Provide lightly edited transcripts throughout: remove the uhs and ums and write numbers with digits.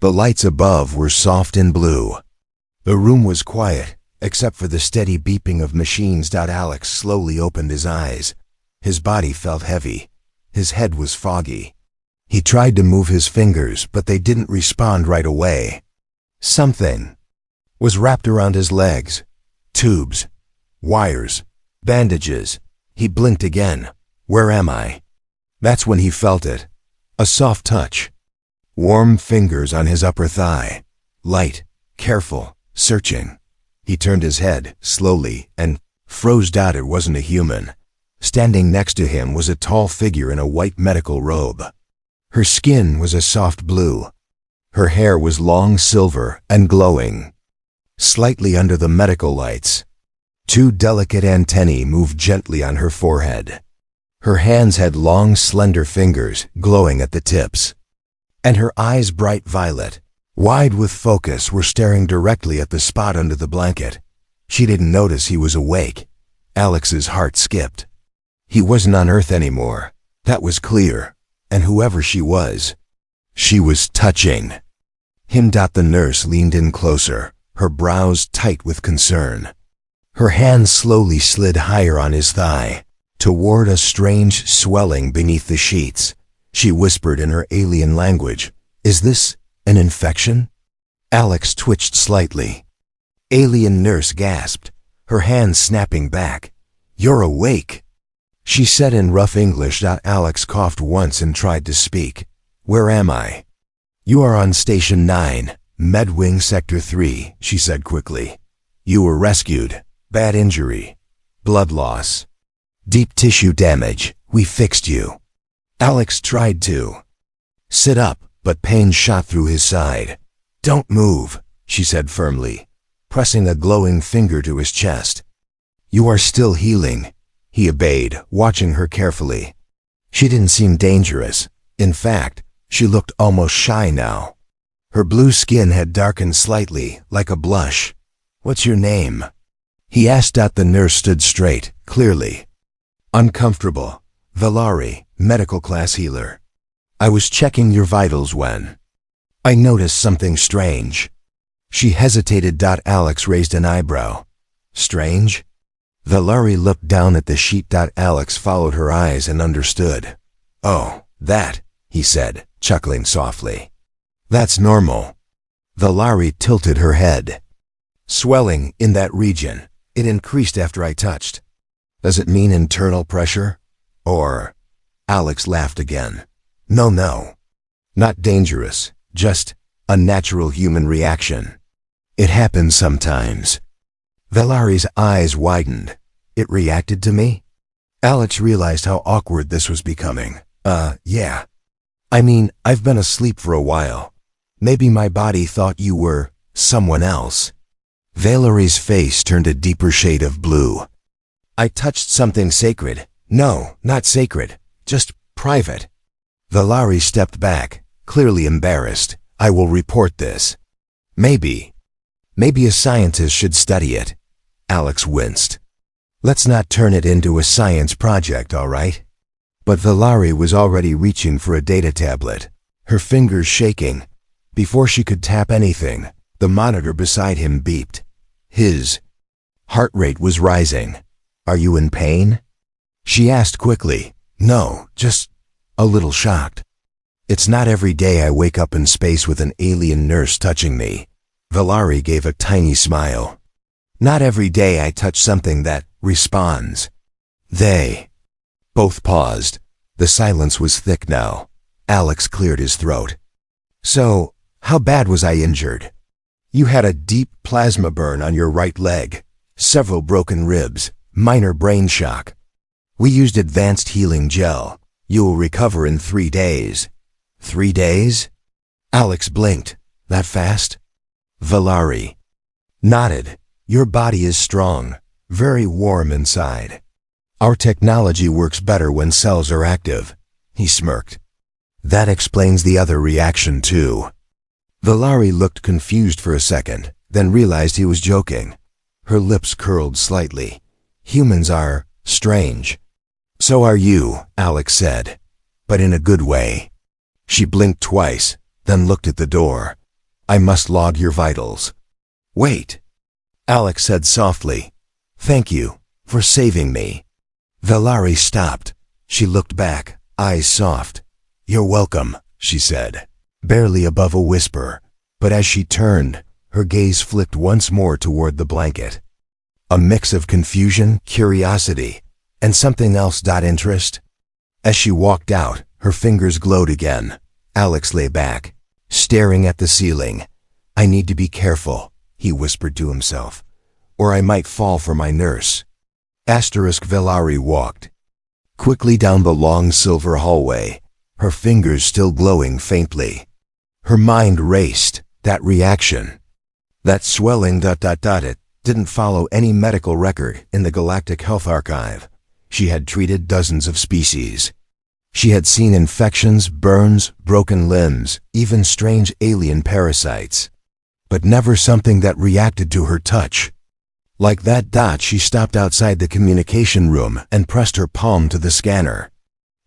The lights above were soft and blue. The room was quiet, except for the steady beeping of machines. Alex slowly opened his eyes. His body felt heavy. His head was foggy. He tried to move his fingers, but they didn't respond right away. Something was wrapped around his legs. Tubes, wires, bandages. He blinked again. Where am I? That's when he felt it. A soft touch. Warm fingers on his upper thigh. Light, careful, searching. He turned his head, slowly, and froze. It wasn't a human. Standing next to him was a tall figure in a white medical robe. Her skin was a soft blue. Her hair was long silver and glowing. Slightly under the medical lights, two delicate antennae moved gently on her forehead. Her hands had long, slender fingers, glowing at the tips. And her eyes, bright violet, wide with focus, were staring directly at the spot under the blanket. She didn't notice he was awake. Alex's heart skipped. He wasn't on Earth anymore. That was clear. And whoever she was touching him. The nurse leaned in closer, her brows tight with concern. Her hand slowly slid higher on his thigh, toward a strange swelling beneath the sheets. She whispered in her alien language, "Is this an infection?" Alex twitched slightly. Alien nurse gasped, her hand snapping back. "You're awake," she said in rough English. Alex coughed once and tried to speak. "Where am I?" "You are on Station 9, Medwing Sector 3, she said quickly. "You were rescued. Bad injury. Blood loss. Deep tissue damage. We fixed you." Alex tried to sit up, but pain shot through his side. "Don't move," she said firmly, pressing a glowing finger to his chest. "You are still healing," he obeyed, watching her carefully. She didn't seem dangerous. In fact, she looked almost shy now. Her blue skin had darkened slightly, like a blush. "What's your name?" he asked. The nurse stood straight, clearly uncomfortable. "Valari, medical class healer. I was checking your vitals when I noticed something strange." She hesitated. Alex raised an eyebrow. "Strange?" Valari looked down at the sheet. Alex followed her eyes and understood. "Oh, that," he said, chuckling softly. "That's normal." Valari tilted her head. "Swelling in that region. It increased after I touched. Does it mean internal pressure? Or?" Alex laughed again. No, not dangerous, just a natural human reaction. It happens sometimes." Valari's eyes widened. "It reacted to me?" Alex realized how awkward this was becoming. Yeah. I mean, I've been asleep for a while. Maybe my body thought you were someone else." Valari's face turned a deeper shade of blue. "I touched something sacred." "No, not sacred. Just private." Valari stepped back, clearly embarrassed. "I will report this." Maybe a scientist should study it." Alex winced. "Let's not turn it into a science project, all right?" But Valari was already reaching for a data tablet, her fingers shaking. Before she could tap anything, the monitor beside him beeped. His heart rate was rising. "Are you in pain?" she asked quickly. "No, just a little shocked. It's not every day I wake up in space with an alien nurse touching me." Valari gave a tiny smile. "Not every day I touch something that responds." They both paused. The silence was thick now. Alex cleared his throat. "So, how bad was I injured?" "You had a deep plasma burn on your right leg, several broken ribs, minor brain shock. We used advanced healing gel. You will recover in 3 days." 3 days? Alex blinked. "That fast?" Valari nodded. "Your body is strong, very warm inside. Our technology works better when cells are active." He smirked. "That explains the other reaction too." Valari looked confused for a second, then realized he was joking. Her lips curled slightly. "Humans are strange." "So are you," Alex said, "but in a good way." She blinked twice, then looked at the door. I must log your vitals. Wait, Alex said softly. Thank you for saving me. Valari stopped. She looked back, eyes soft. You're welcome, she said, barely above a whisper. But as she turned, her gaze flicked once more toward the blanket. A mix of confusion, curiosity, and something else. Interest. As she walked out, her fingers glowed again. Alex lay back, staring at the ceiling. I need to be careful, he whispered to himself, or I might fall for my nurse. Valari walked quickly down the long silver hallway, her fingers still glowing faintly. Her mind raced. That reaction, that swelling. It didn't follow any medical record in the Galactic Health Archive. She had treated dozens of species. She had seen infections, burns, broken limbs, even strange alien parasites. But never something that reacted to her touch. Like that. She stopped outside the communication room and pressed her palm to the scanner.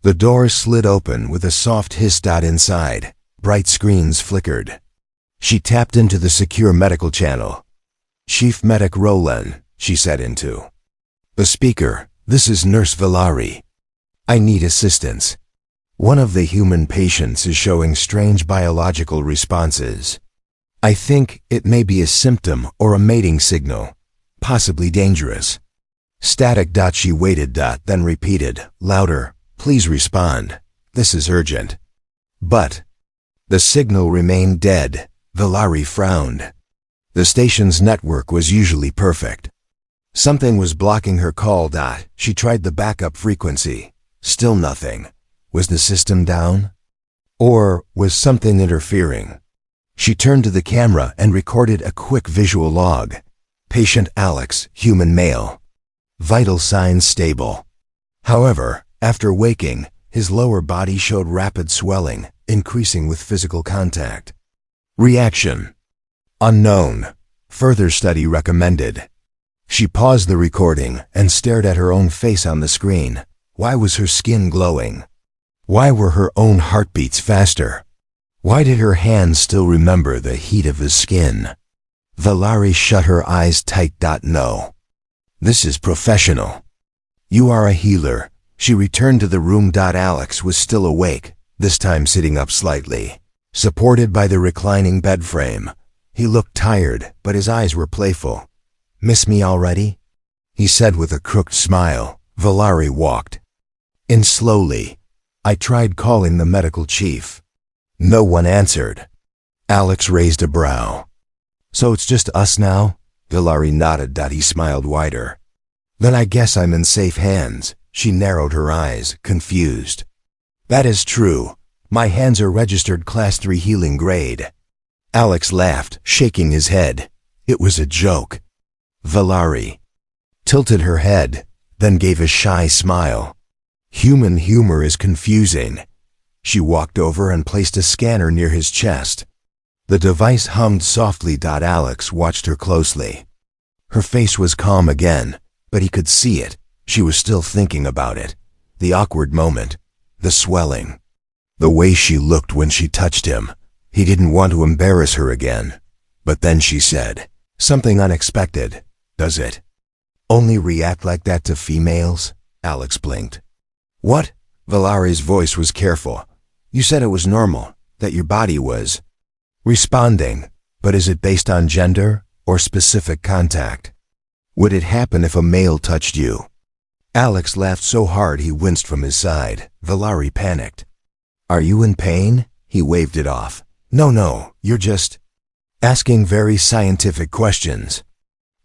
The door slid open with a soft hiss. Inside, bright screens flickered. She tapped into the secure medical channel. Chief Medic Roland, she said into the speaker. This is Nurse Valari. I need assistance. One of the human patients is showing strange biological responses. I think it may be a symptom or a mating signal, possibly dangerous. Static. She waited. Then repeated, louder, please respond. This is urgent. But the signal remained dead. Valari frowned. The station's network was usually perfect. Something was blocking her call. She tried the backup frequency. Still nothing. Was the system down? Or was something interfering? She turned to the camera and recorded a quick visual log. Patient Alex, human male. Vital signs stable. However, after waking, his lower body showed rapid swelling, increasing with physical contact. Reaction: unknown. Further study recommended. She paused the recording and stared at her own face on the screen. Why was her skin glowing? Why were her own heartbeats faster? Why did her hands still remember the heat of his skin? Valari shut her eyes tight. No. This is professional. You are a healer. She returned to the room. Alex was still awake, this time sitting up slightly, supported by the reclining bed frame. He looked tired, but his eyes were playful. Miss me already? He said with a crooked smile. Valari walked in slowly. I tried calling the medical chief. No one answered. Alex raised a brow. So it's just us now? Valari nodded. He smiled wider. Then I guess I'm in safe hands. She narrowed her eyes, confused. That is true. My hands are registered Class 3 healing grade. Alex laughed, shaking his head. It was a joke. Valari tilted her head, then gave a shy smile. Human humor is confusing. She walked over and placed a scanner near his chest. The device hummed softly. Alex watched her closely. Her face was calm again, but he could see it. She was still thinking about it. The awkward moment, the swelling, the way she looked when she touched him. He didn't want to embarrass her again. But then she said, something unexpected. Does it only react like that to females? Alex blinked. What? Valari's voice was careful. You said it was normal, that your body was responding, but is it based on gender or specific contact? Would it happen if a male touched you? Alex laughed so hard he winced from his side. Valari panicked. Are you in pain? He waved it off. No, you're just asking very scientific questions.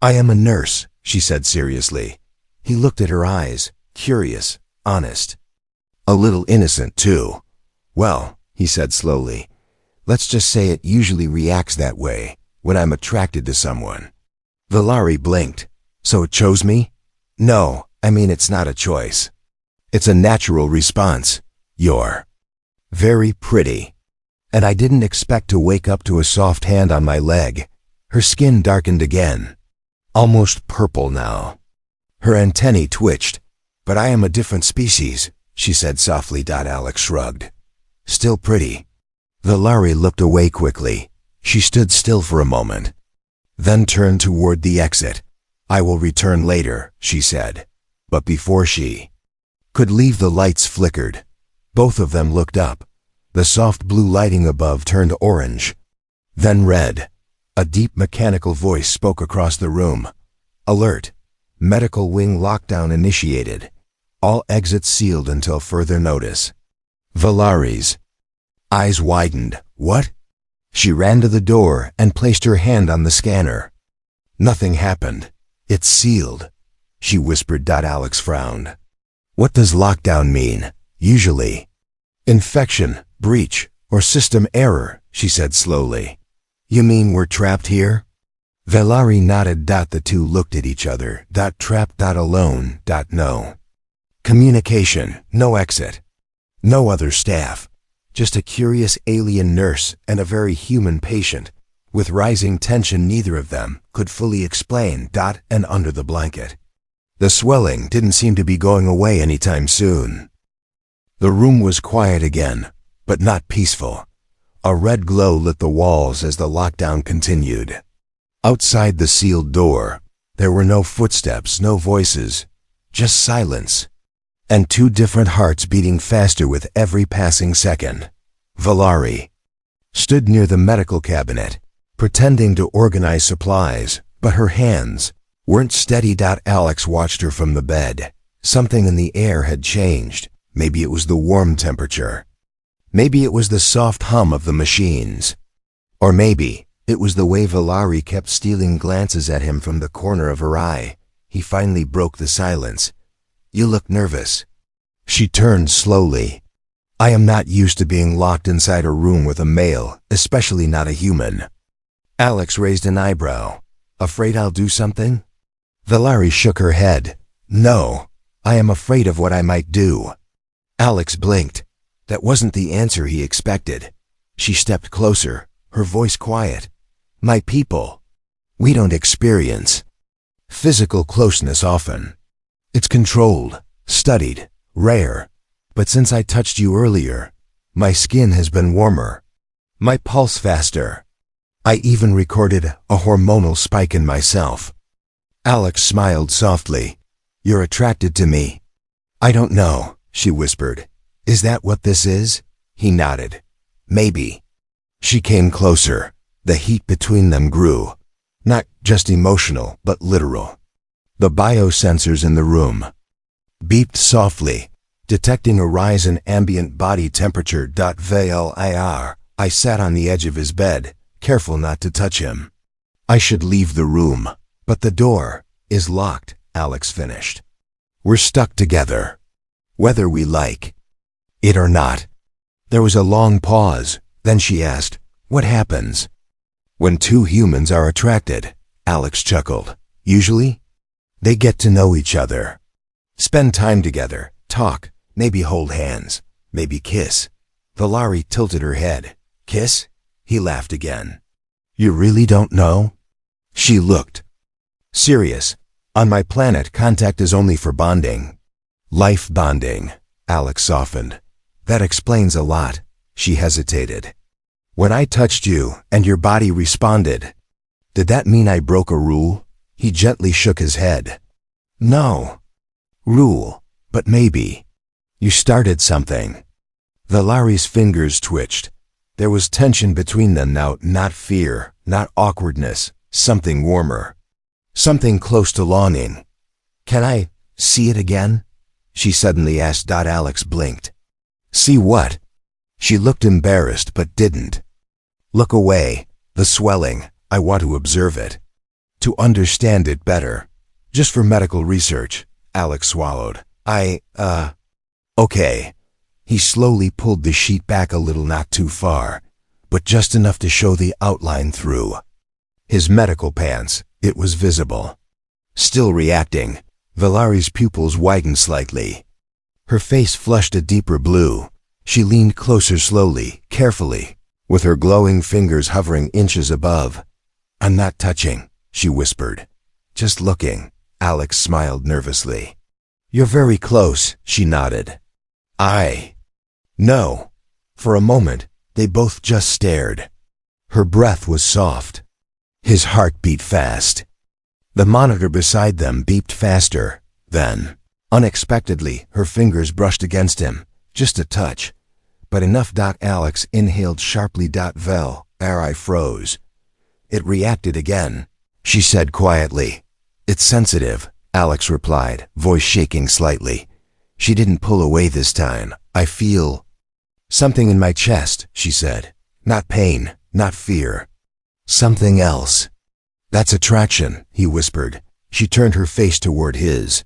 I am a nurse, she said seriously. He looked at her eyes, curious, honest. A little innocent, too. Well, he said slowly, let's just say it usually reacts that way when I'm attracted to someone. Valari blinked. So it chose me? No, I mean it's not a choice. It's a natural response. You're very pretty. And I didn't expect to wake up to a soft hand on my leg. Her skin darkened again, almost purple now. Her antennae twitched. But I am a different species, she said softly. Alex shrugged. Still pretty. Valari looked away quickly. She stood still for a moment, then turned toward the exit. "I will return later," she said. But before she could leave, the lights flickered. Both of them looked up. The soft blue lighting above turned orange, then red. A deep mechanical voice spoke across the room. "Alert! Medical wing lockdown initiated. All exits sealed until further notice." Valari's eyes widened. "What?" She ran to the door and placed her hand on the scanner. Nothing happened. "It's sealed," she whispered. Alex frowned. "What does lockdown mean, usually?" "Infection, breach, or system error," she said slowly. "You mean we're trapped here?" Valari nodded. The two looked at each other. "Trapped. Alone. No communication, no exit, no other staff. Just a curious alien nurse and a very human patient." With rising tension, neither of them could fully explain. And under the blanket, the swelling didn't seem to be going away anytime soon. The room was quiet again, but not peaceful. A red glow lit the walls as the lockdown continued. Outside the sealed door, there were no footsteps, no voices, just silence, and two different hearts beating faster with every passing second. Valari stood near the medical cabinet, pretending to organize supplies, but her hands weren't steady. Alex watched her from the bed. Something in the air had changed. Maybe it was the warm temperature. Maybe it was the soft hum of the machines. Or maybe it was the way Valari kept stealing glances at him from the corner of her eye. He finally broke the silence. "You look nervous." She turned slowly. "I am not used to being locked inside a room with a male, especially not a human." Alex raised an eyebrow. "Afraid I'll do something?" Valari shook her head. "No, I am afraid of what I might do." Alex blinked. That wasn't the answer he expected. She stepped closer, her voice quiet. "My people, we don't experience physical closeness often. It's controlled, studied, rare. But since I touched you earlier, my skin has been warmer, my pulse faster. I even recorded a hormonal spike in myself." Alex smiled softly. "You're attracted to me." "I don't know," she whispered. "Is that what this is?" He nodded. "Maybe." She came closer. The heat between them grew. Not just emotional, but literal. The biosensors in the room beeped softly, detecting a rise in ambient body temperature. Valir. I sat on the edge of his bed, careful not to touch him. "I should leave the room, but the door is locked," Alex finished. "We're stuck together, whether we like it or not." There was a long pause. Then she asked, "What happens when two humans are attracted?" Alex chuckled. "Usually, they get to know each other, spend time together, talk, maybe hold hands, maybe kiss." Valari tilted her head. "Kiss?" He laughed again. "You really don't know?" She looked serious. "On my planet, contact is only for bonding." "Life bonding," Alex softened. "That explains a lot." She hesitated. "When I touched you and your body responded, did that mean I broke a rule?" He gently shook his head. "No rule, but maybe you started something." Valari's fingers twitched. There was tension between them now, not fear, not awkwardness, something warmer, something close to longing. "Can I see it again?" she suddenly asked. Alex blinked. "See what?" She looked embarrassed but didn't look away. "The swelling. I want to observe it, to understand it better. Just for medical research." Alex swallowed. Okay." He slowly pulled the sheet back a little, not too far, but just enough to show the outline through his medical pants. It was visible. Still reacting, Valari's pupils widened slightly. Her face flushed a deeper blue. She leaned closer slowly, carefully, with her glowing fingers hovering inches above. "I'm not touching," she whispered. "Just looking." Alex smiled nervously. "You're very close," she nodded. "I know." For a moment, they both just stared. Her breath was soft. His heart beat fast. The monitor beside them beeped faster. Then, unexpectedly, her fingers brushed against him. Just a touch. But enough. Alex inhaled sharply. Vel, I froze. It reacted again, she said quietly. It's sensitive, Alex replied, voice shaking slightly. She didn't pull away this time. I feel something in my chest, she said. Not pain, not fear. Something else. That's attraction, he whispered. She turned her face toward his.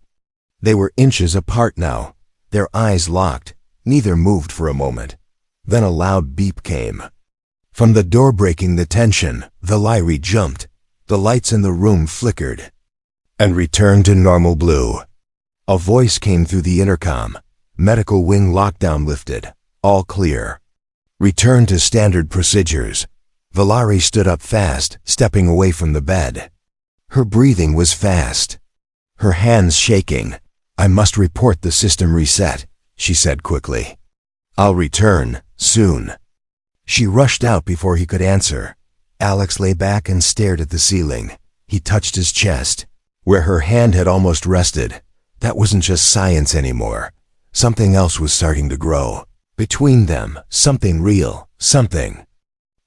They were inches apart now, their eyes locked. Neither moved for a moment. Then a loud beep came. From the door, breaking the tension, Valerie jumped. The lights in the room flickered and returned to normal blue. A voice came through the intercom. Medical wing lockdown lifted. All clear. Return to standard procedures. Valerie stood up fast, stepping away from the bed. Her breathing was fast. Her hands shaking. I must report the system reset, she said quickly. I'll return, soon. She rushed out before he could answer. Alex lay back and stared at the ceiling. He touched his chest, where her hand had almost rested. That wasn't just science anymore. Something else was starting to grow. Between them, something real, something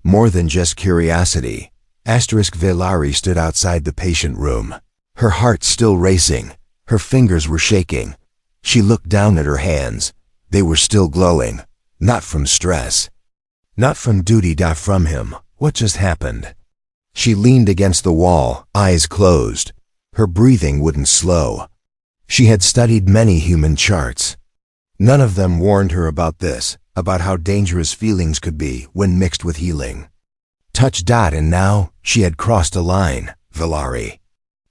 more than just curiosity. Valerie stood outside the patient room. Her heart still racing. Her fingers were shaking. She looked down at her hands. They were still glowing. Not from stress. Not from duty. From him. What just happened? She leaned against the wall, eyes closed. Her breathing wouldn't slow. She had studied many human charts. None of them warned her about this, about how dangerous feelings could be when mixed with healing. Touch. And now, she had crossed a line. Valerie.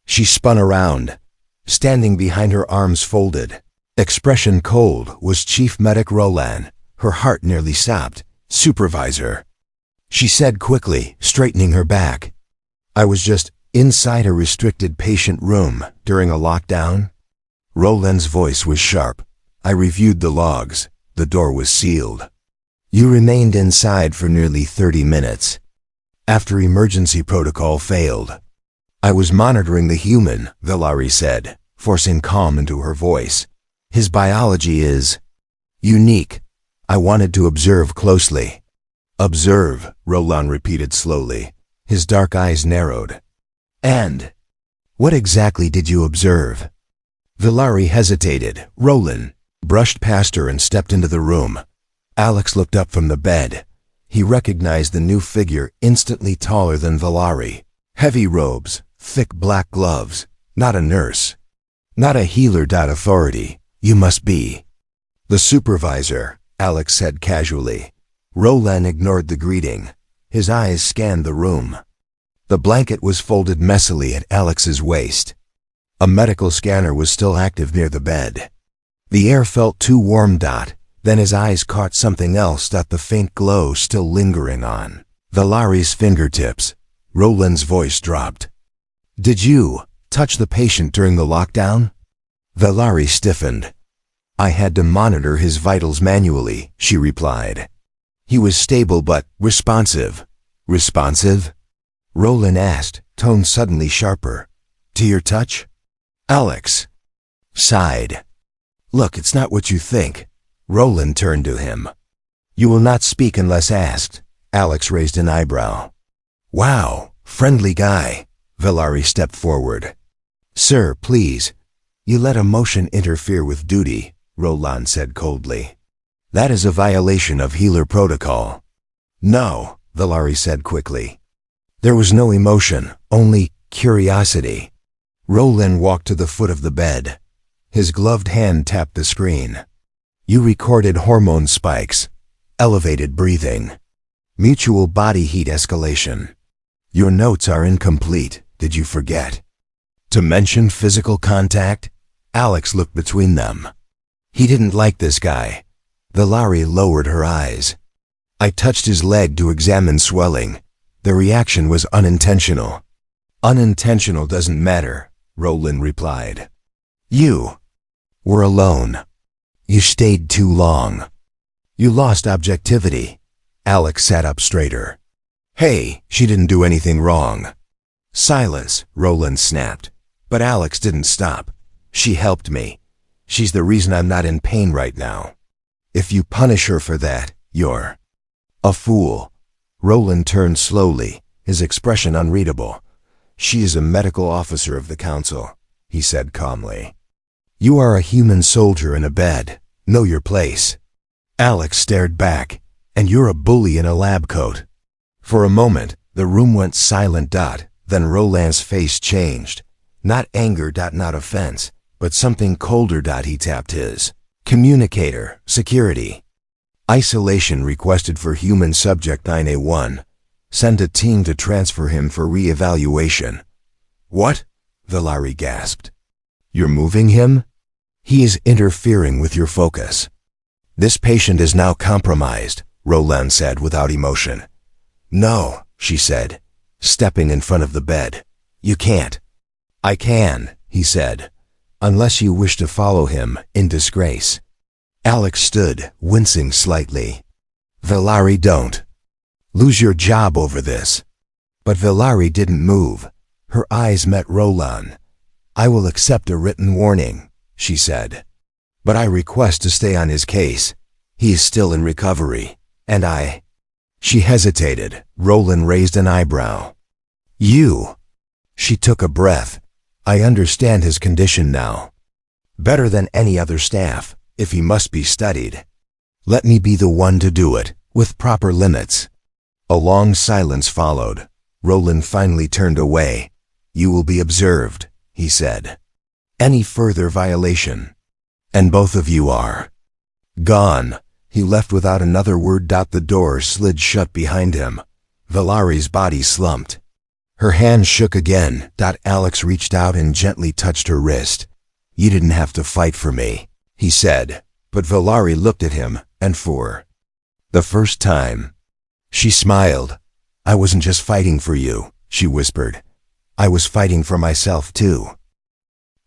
She spun around. Standing behind her, arms folded, expression cold, was Chief Medic Roland. Her heart nearly stopped. Supervisor. She said quickly, straightening her back. I was just inside a restricted patient room during a lockdown. Roland's voice was sharp. I reviewed the logs. The door was sealed. You remained inside for nearly 30 minutes. After emergency protocol failed. I was monitoring the human, Valerie said, forcing calm into her voice. His biology is unique. I wanted to observe closely. Observe, Roland repeated slowly. His dark eyes narrowed. And what exactly did you observe? Valerie hesitated. Roland brushed past her and stepped into the room. Alex looked up from the bed. He recognized the new figure, instantly taller than Valerie. Heavy robes, thick black gloves. Not a nurse. Not a healer. Authority. You must be the supervisor, Alex said casually. Roland ignored the greeting. His eyes scanned the room. The blanket was folded messily at Alex's waist. A medical scanner was still active near the bed. The air felt too warm. Then his eyes caught something else. The faint glow still lingering on Valerie's fingertips. Roland's voice dropped. Did you touch the patient during the lockdown? Valerie stiffened. I had to monitor his vitals manually, she replied. He was stable but responsive. Responsive? Roland asked, tone suddenly sharper. To your touch? Alex sighed. Look, it's not what you think. Roland turned to him. You will not speak unless asked. Alex raised an eyebrow. Wow, friendly guy. Valerie stepped forward. Sir, please. You let emotion interfere with duty, Roland said coldly. That is a violation of healer protocol. No, Valerie said quickly. There was no emotion, only curiosity. Roland walked to the foot of the bed. His gloved hand tapped the screen. You recorded hormone spikes, elevated breathing, mutual body heat escalation. Your notes are incomplete. Did you forget to mention physical contact? Alex looked between them. He didn't like this guy. Valerie lowered her eyes. I touched his leg to examine swelling. The reaction was unintentional. Unintentional doesn't matter, Roland replied. You were alone. You stayed too long. You lost objectivity. Alex sat up straighter. Hey, she didn't do anything wrong. Silence, Roland snapped. But Alex didn't stop. She helped me. She's the reason I'm not in pain right now. If you punish her for that, you're a fool. Roland turned slowly, his expression unreadable. She is a medical officer of the council, he said calmly. You are a human soldier in a bed. Know your place. Alex stared back. And you're a bully in a lab coat. For a moment, the room went silent. Then Roland's face changed. Not anger. Not offense, but something colder. He tapped his communicator, security. Isolation requested for human subject 9A1. Send a team to transfer him for re-evaluation. What? Valerie gasped. You're moving him? He is interfering with your focus. This patient is now compromised, Roland said without emotion. No, she said, stepping in front of the bed. You can't. I can, he said, unless you wish to follow him in disgrace. Alex stood, wincing slightly. Valerie, don't lose your job over this. But Valerie didn't move. Her eyes met Roland. I will accept a written warning, she said. But I request to stay on his case. He is still in recovery, and I... She hesitated. Roland raised an eyebrow. You... She took a breath. I understand his condition now. Better than any other staff, if he must be studied. Let me be the one to do it, with proper limits. A long silence followed. Roland finally turned away. You will be observed, he said. Any further violation, and both of you are gone. He left without another word. The door slid shut behind him. Valerie's body slumped. Her hand shook again. Alex reached out and gently touched her wrist. You didn't have to fight for me, he said, but Valerie looked at him, and for the first time, she smiled. I wasn't just fighting for you, she whispered. I was fighting for myself too.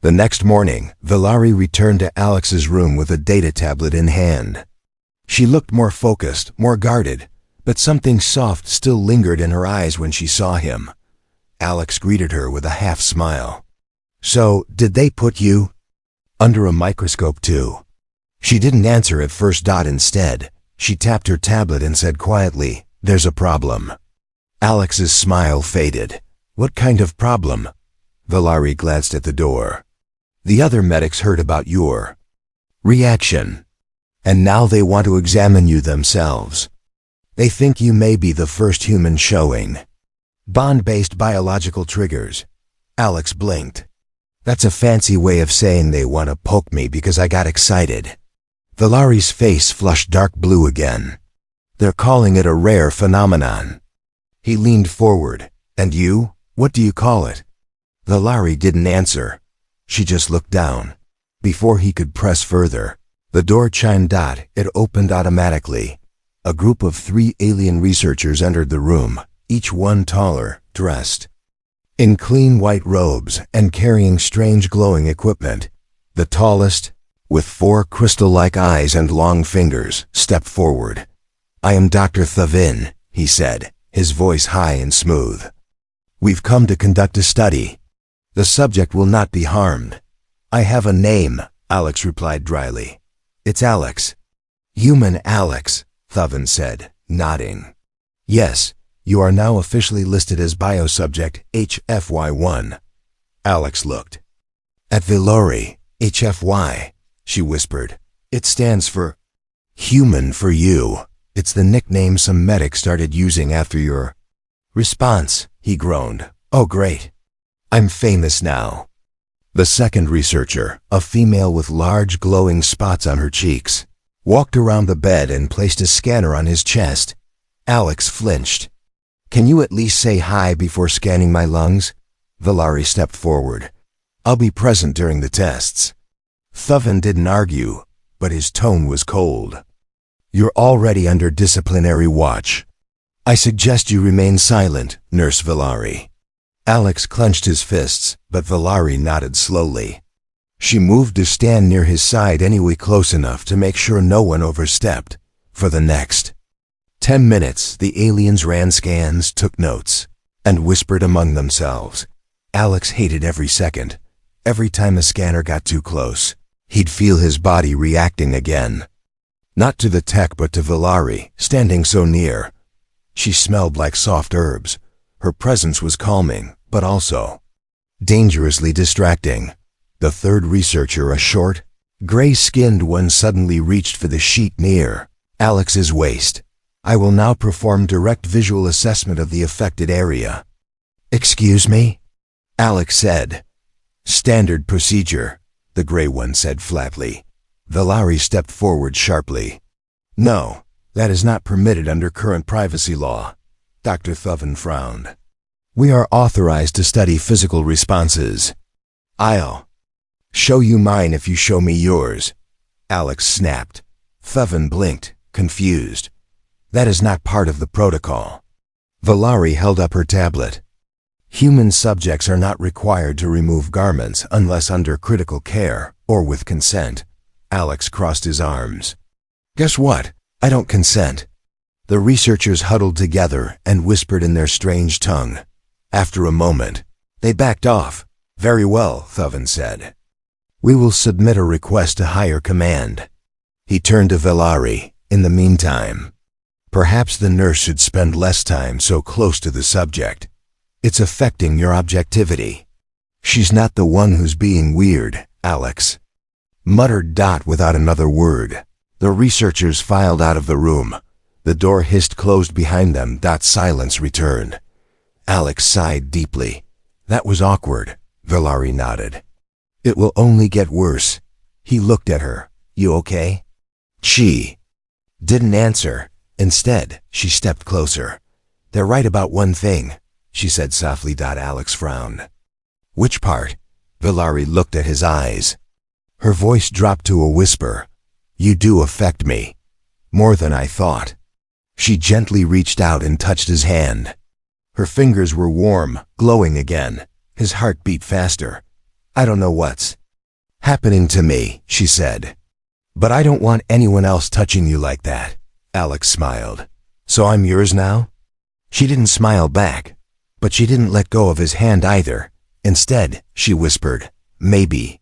The next morning, Valerie returned to Alex's room with a data tablet in hand. She looked more focused, more guarded, but something soft still lingered in her eyes when she saw him. Alex greeted her with a half smile. So, did they put you under a microscope too? She didn't answer at first. Instead, she tapped her tablet and said quietly, There's a problem. Alex's smile faded. What kind of problem? Valerie glanced at the door. The other medics heard about your reaction, and now they want to examine you themselves. They think you may be the first human showing bond-based biological triggers. Alex blinked. That's a fancy way of saying they want to poke me because I got excited. Valerie's face flushed dark blue again. They're calling it a rare phenomenon. He leaned forward. And you? What do you call it? Valerie didn't answer. She just looked down. Before he could press further, the door chimed. It opened automatically. A group of 3 alien researchers entered the room, each one taller, dressed in clean white robes and carrying strange glowing equipment. The tallest, with 4 crystal-like eyes and long fingers, stepped forward. I am Dr. Thavin, he said, his voice high and smooth. We've come to conduct a study. The subject will not be harmed. I have a name, Alex replied dryly. It's Alex. Human Alex, Thavin said, nodding. Yes, you are now officially listed as biosubject HFY1. Alex looked at Valerie. HFY, she whispered. It stands for human for you. It's the nickname some medics started using after your response, he groaned. Oh great. I'm famous now. The second researcher, a female with large glowing spots on her cheeks, walked around the bed and placed a scanner on his chest. Alex flinched. Can you at least say hi before scanning my lungs? Valerie stepped forward. I'll be present during the tests. Thavin didn't argue, but his tone was cold. You're already under disciplinary watch. I suggest you remain silent, Nurse Valerie. Alex clenched his fists, but Valerie nodded slowly. She moved to stand near his side anyway, close enough to make sure no one overstepped. For the next 10 minutes, the aliens ran scans, took notes, and whispered among themselves. Alex hated every second. Every time the scanner got too close, he'd feel his body reacting again. Not to the tech, but to Valari, standing so near. She smelled like soft herbs. Her presence was calming, but also dangerously distracting. The third researcher, a short, gray-skinned one, suddenly reached for the sheet near Alex's waist. I will now perform direct visual assessment of the affected area. Excuse me? Alex said. Standard procedure, the gray one said flatly. Valari stepped forward sharply. No, that is not permitted under current privacy law. Dr. Thoven frowned. We are authorized to study physical responses. I'll show you mine if you show me yours. Alex snapped. Thoven blinked, confused. That is not part of the protocol. Valari held up her tablet. Human subjects are not required to remove garments unless under critical care or with consent. Alex crossed his arms. Guess what? I don't consent. The researchers huddled together and whispered in their strange tongue. After a moment, they backed off. Very well, Thoven said. We will submit a request to higher command. He turned to Valari. In the meantime, perhaps the nurse should spend less time so close to the subject. It's affecting your objectivity. She's not the one who's being weird, Alex muttered Dot without another word. The researchers filed out of the room. The door hissed closed behind them. Dot's silence returned. Alex sighed deeply. That was awkward. Valari nodded. It will only get worse. He looked at her. You okay? She didn't answer. Instead, she stepped closer. They're right about one thing, she said softly. Alex frowned. Which part? Valari looked at his eyes. Her voice dropped to a whisper. You do affect me. More than I thought. She gently reached out and touched his hand. Her fingers were warm, glowing again. His heart beat faster. I don't know what's happening to me, she said. But I don't want anyone else touching you like that. Alex smiled. So I'm yours now? She didn't smile back, but she didn't let go of his hand either. Instead, she whispered, maybe.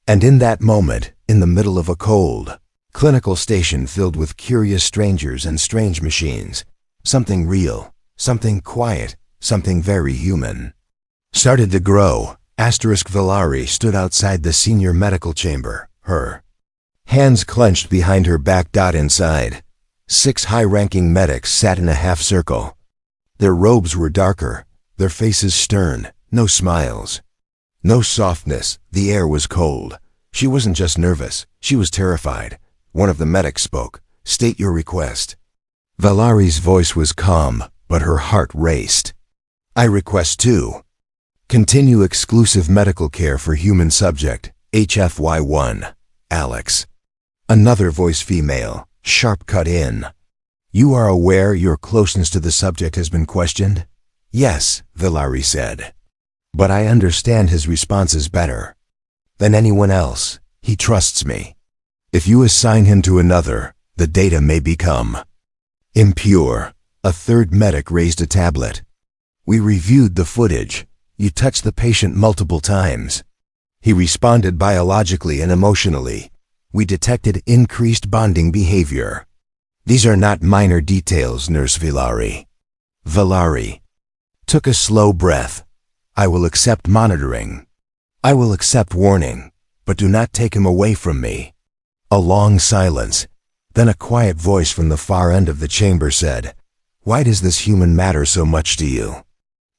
And in that moment, in the middle of a cold, clinical station filled with curious strangers and strange machines, something real, something quiet, something very human started to grow. Valari stood outside the senior medical chamber, her hands clenched behind her back. Inside, 6 high-ranking medics sat in a half-circle. Their robes were darker, their faces stern, no smiles, no softness. The air was cold. She wasn't just nervous, she was terrified. One of the medics spoke. State your request. Valari's voice was calm, but her heart raced. I request to continue exclusive medical care for human subject, HFY-1, Alex. Another voice, female, sharp, cut in. You are aware your closeness to the subject has been questioned? Yes, Valari said. But I understand his responses better than anyone else. He trusts me. If you assign him to another, the data may become impure. A third medic raised a tablet. We reviewed the footage. You touched the patient multiple times. He responded biologically and emotionally. We detected increased bonding behavior. These are not minor details, Nurse Valari. Valari took a slow breath. I will accept monitoring. I will accept warning, but do not take him away from me. A long silence. Then a quiet voice from the far end of the chamber said, Why does this human matter so much to you?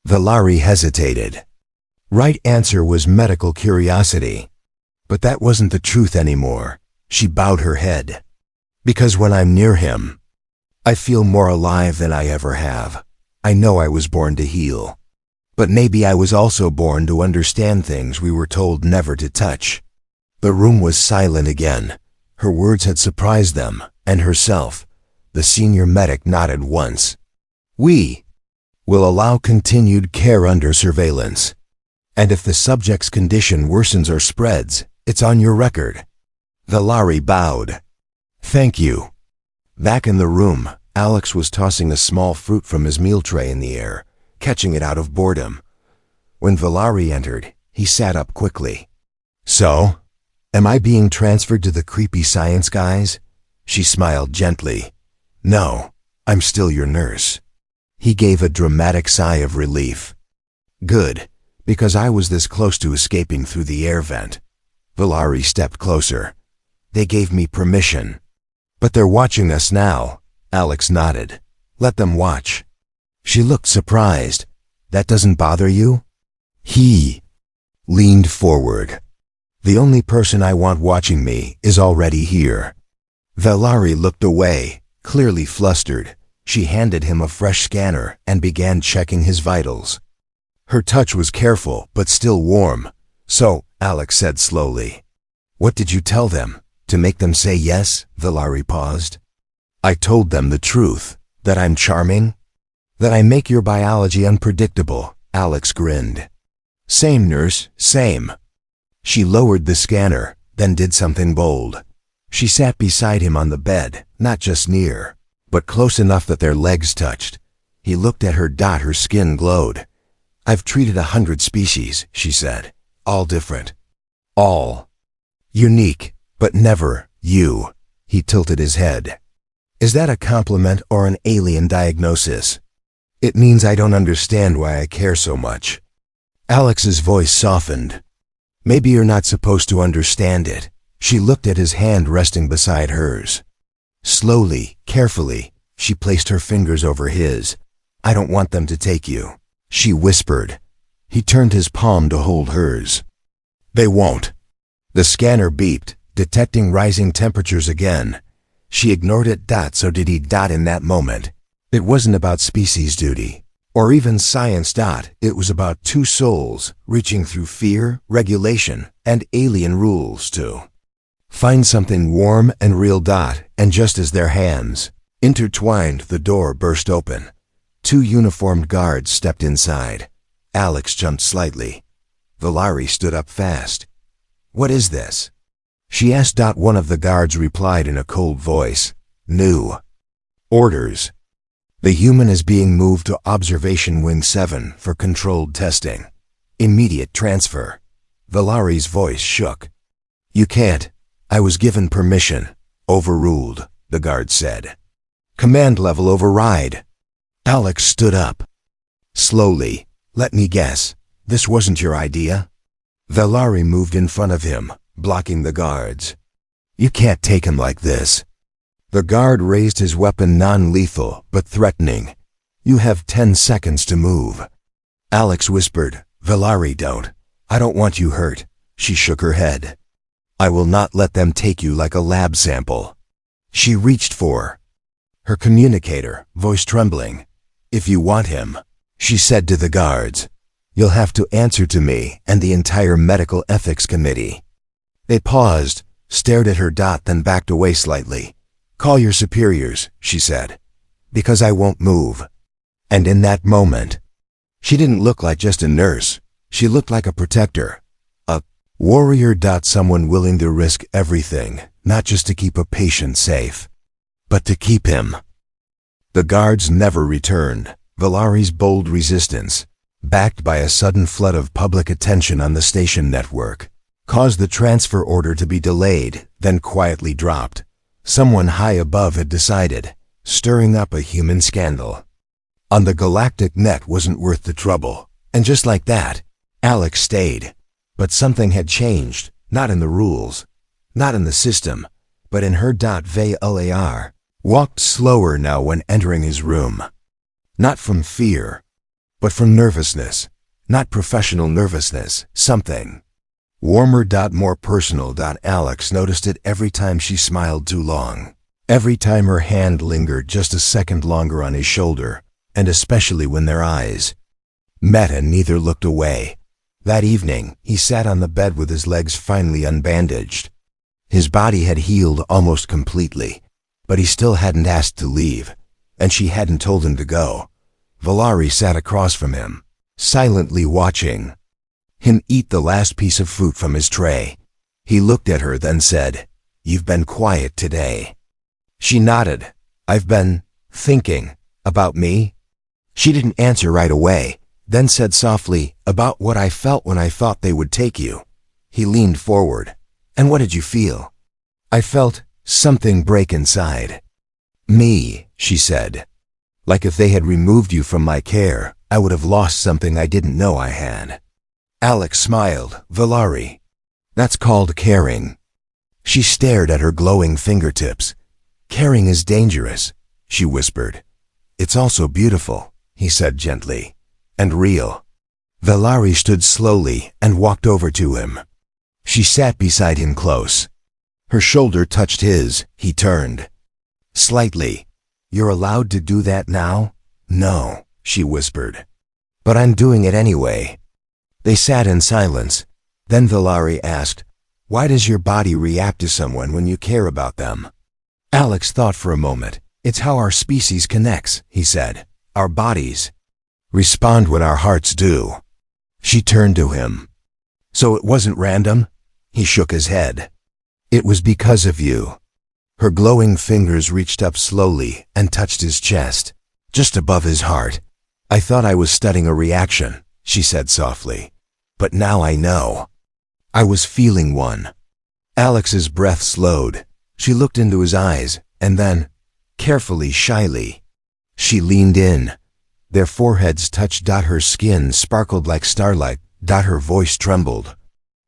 Valari hesitated. Right answer was medical curiosity. But that wasn't the truth anymore. She bowed her head. Because when I'm near him, I feel more alive than I ever have. I know I was born to heal. But maybe I was also born to understand things we were told never to touch. The room was silent again. Her words had surprised them, and herself. The senior medic nodded once. We will allow continued care under surveillance. And if the subject's condition worsens or spreads, it's on your record. Valari bowed. Thank you. Back in the room, Alex was tossing a small fruit from his meal tray in the air, catching it out of boredom. When Valari entered, he sat up quickly. "So, am I being transferred to the creepy science guys?" She smiled gently. "No, I'm still your nurse." He gave a dramatic sigh of relief. "Good, because I was this close to escaping through the air vent." Valari stepped closer. "They gave me permission." "But they're watching us now." Alex nodded. "Let them watch." She looked surprised. "That doesn't bother you?" He leaned forward. "The only person I want watching me is already here." Valari looked away, clearly flustered. She handed him a fresh scanner and began checking his vitals. Her touch was careful but still warm. "So," Alex said slowly. "What did you tell them? To make them say yes?" Valari paused. "I told them the truth, that I'm charming, that I make your biology unpredictable." Alex grinned. "Same, nurse, same." She lowered the scanner, then did something bold. She sat beside him on the bed, not just near, but close enough that their legs touched. He looked at her. Her skin glowed. "I've treated 100 species," she said. "All different. All unique, but never you." He tilted his head. "Is that a compliment or an alien diagnosis?" "It means I don't understand why I care so much." Alex's voice softened. "Maybe you're not supposed to understand it." She looked at his hand resting beside hers. Slowly, carefully, she placed her fingers over his. "I don't want them to take you," she whispered. He turned his palm to hold hers. "They won't." The scanner beeped, detecting rising temperatures again. She ignored it. So did he. In that moment, it wasn't about species duty, or even science. It was about two souls reaching through fear, regulation, and alien rules to find something warm and real. And just as their hands intertwined, the door burst open. 2 uniformed guards stepped inside. Alex jumped slightly. Valari stood up fast. "What is this?" she asked. One of the guards replied in a cold voice. "New orders. The human is being moved to Observation Wing 7 for controlled testing. Immediate transfer." Valari's voice shook. "You can't. I was given permission." "Overruled," the guard said. "Command level override." Alex stood up. Slowly. "Let me guess. This wasn't your idea?" Valari moved in front of him, blocking the guards. "You can't take him like this." The guard raised his weapon, non-lethal but threatening. "You have 10 seconds to move." Alex whispered, "Valari, don't. I don't want you hurt." She shook her head. "I will not let them take you like a lab sample." She reached for her communicator, voice trembling. "If you want him," she said to the guards, "you'll have to answer to me and the entire medical ethics committee." They paused, stared at her. Then backed away slightly. "Call your superiors," she said, "because I won't move." And in that moment, she didn't look like just a nurse. She looked like a protector, a warrior. Someone willing to risk everything, not just to keep a patient safe, but to keep him. The guards never returned. Valari's bold resistance, backed by a sudden flood of public attention on the station network, caused the transfer order to be delayed, then quietly dropped. Someone high above had decided, stirring up a human scandal on the galactic net wasn't worth the trouble. And just like that, Alex stayed. But something had changed, not in the rules, not in the system, but in her. Valar walked slower now when entering his room. Not from fear, but from nervousness. Not professional nervousness, something warmer. More personal. Alex noticed it every time she smiled too long. Every time her hand lingered just a second longer on his shoulder, and especially when their eyes met and neither looked away. That evening, he sat on the bed with his legs finally unbandaged. His body had healed almost completely, but he still hadn't asked to leave, and she hadn't told him to go. Valari sat across from him, silently watching him eat the last piece of fruit from his tray. He looked at her, then said, "You've been quiet today." She nodded. "I've been Thinking, about me? She didn't answer right away, then said softly, about what I felt when I thought they would take you. He leaned forward. And what did you feel? I felt something break inside. Me, she said. Like if they had removed you from my care, I would have lost something I didn't know I had. Alex smiled. Valari. That's called caring. She stared at her glowing fingertips. Caring is dangerous, she whispered. It's also beautiful, he said gently. And real. Valari stood slowly and walked over to him. She sat beside him close. Her shoulder touched his. He turned. Slightly. You're allowed to do that now? No, she whispered. But I'm doing it anyway. They sat in silence. Then Valari asked, why does your body react to someone when you care about them? Alex thought for a moment. It's how our species connects, he said. Our bodies respond when our hearts do. She turned to him. So it wasn't random? He shook his head. It was because of you. Her glowing fingers reached up slowly and touched his chest, just above his heart. I thought I was studying a reaction, she said softly. But now I know. I was feeling one. Alex's breath slowed. She looked into his eyes, and then, carefully, shyly, she leaned in. Their foreheads touched. Her skin sparkled like starlight. Her voice trembled.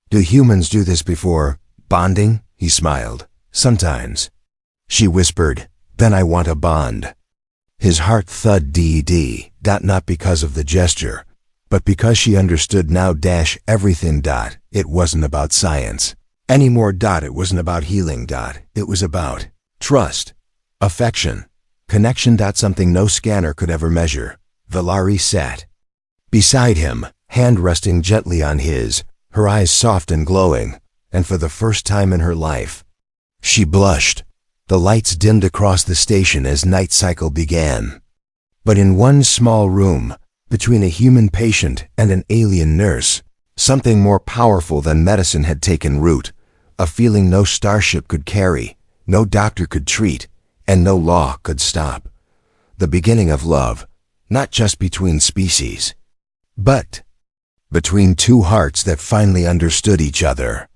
Do humans do this before bonding? He smiled. Sometimes. She whispered, then I want a bond. His heart thudded. Not because of the gesture, but because she understood now. Everything. It wasn't about science anymore. It wasn't about healing. It was about trust, affection, connection. Something no scanner could ever measure. Valari sat beside him, hand resting gently on his, her eyes soft and glowing, and for the first time in her life, she blushed. The lights dimmed across the station as night cycle began. But in one small room, between a human patient and an alien nurse, something more powerful than medicine had taken root, a feeling no starship could carry, no doctor could treat, and no law could stop. The beginning of love, not just between species, but between two hearts that finally understood each other.